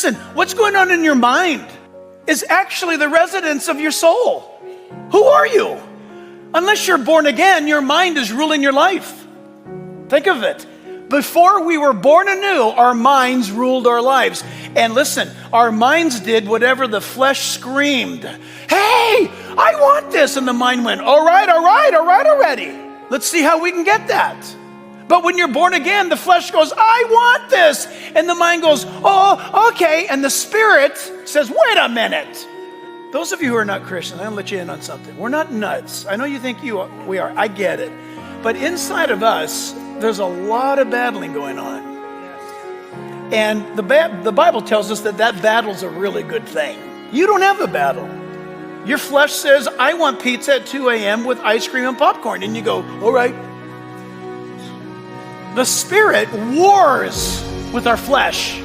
Listen, what's going on in your mind is actually the residence of your soul. Who are you? Unless you're born again, your mind is ruling your life. Think of it. Before we were born anew, our minds ruled our lives. And listen, our minds did whatever the flesh screamed. Hey, I want this. And the mind went, all right already. Let's see how we can get that. But when you're born again, the flesh goes, I want this. And the mind goes, oh, okay. And the spirit says, wait a minute. Those of you who are not Christians, I'm going to let you in on something. We're not nuts. I know you think we are. I get it. But inside of us, there's a lot of battling going on. And the Bible tells us that battle's a really good thing. You don't have a battle. Your flesh says, I want pizza at 2 a.m. with ice cream and popcorn. And you go, all right. The spirit wars with our flesh.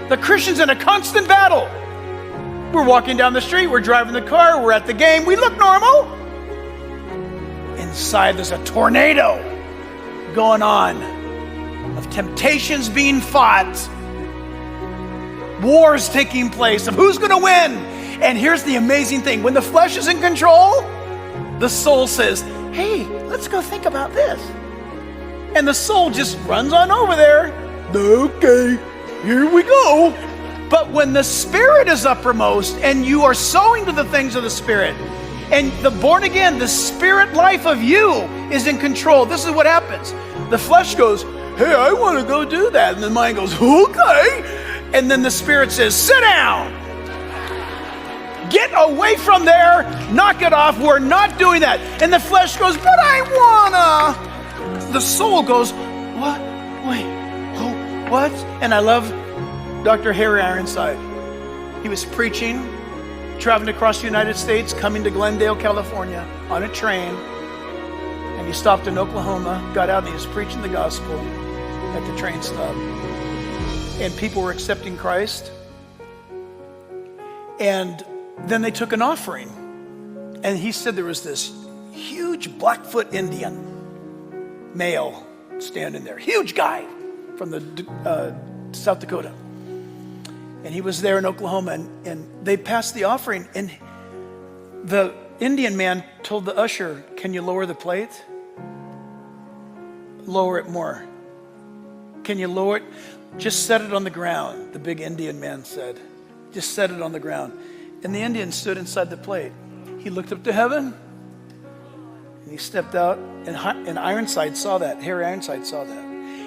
The Christian's in a constant battle. We're walking down the street, we're driving the car, we're at the game, we look normal. Inside there's a tornado going on of temptations being fought, wars taking place of who's going to win. And here's the amazing thing. When the flesh is in control, the soul says, hey, let's go think about this. And the soul just runs on over there. Okay, here we go. But when the spirit is uppermost and you are sowing to the things of the spirit, and the born again, the spirit life of you is in control, this is what happens. The flesh goes, hey, I want to go do that. And the mind goes, okay. And then the spirit says, sit down. Get away from there. Knock it off. We're not doing that. And the flesh goes, but I wanna. The soul goes, what? Wait, oh, what? And I love Dr. Harry Ironside. He was preaching, traveling across the United States, coming to Glendale, California on a train. And he stopped in Oklahoma, got out, and he was preaching the gospel at the train stop. And people were accepting Christ. And then they took an offering. And he said there was this huge Blackfoot Indian male standing there. Huge guy from the South Dakota. And he was there in Oklahoma, and they passed the offering, and the Indian man told the usher, can you lower the plate? Lower it more. Can you lower it? Just set it on the ground, the big Indian man said. Just set it on the ground. And the Indian stood inside the plate. He looked up to heaven, and he stepped out, and Ironside saw that. Harry Ironside saw that.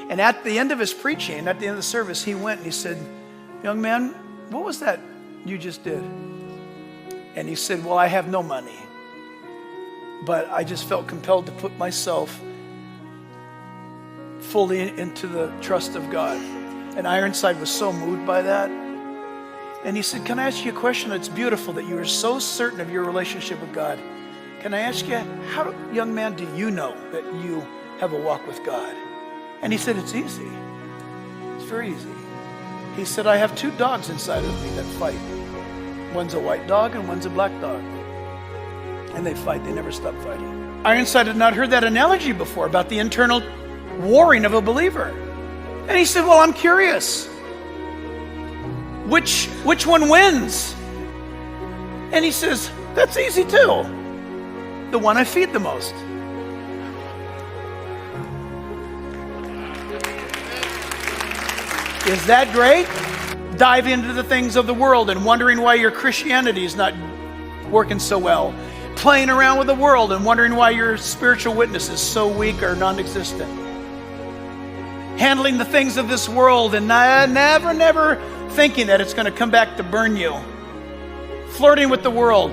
And at the end of his preaching, at the end of the service, he went and he said, young man, what was that you just did? And he said, well, I have no money, but I just felt compelled to put myself fully into the trust of God. And Ironside was so moved by that. And he said, can I ask you a question? It's beautiful that you are so certain of your relationship with God. Can I ask you, how, young man, do you know that you have a walk with God? And he said, it's easy. It's very easy. He said, I have 2 dogs inside of me that fight. One's a white dog and one's a black dog. And they fight, they never stop fighting. Ironside had not heard that analogy before about the internal warring of a believer. And he said, well, I'm curious. Which one wins? And he says, that's easy too. The one I feed the most. Is that great? Dive into the things of the world and wondering why your Christianity is not working so well. Playing around with the world and wondering why your spiritual witness is so weak or non-existent. Handling the things of this world and never thinking that it's going to come back to burn you. Flirting with the world.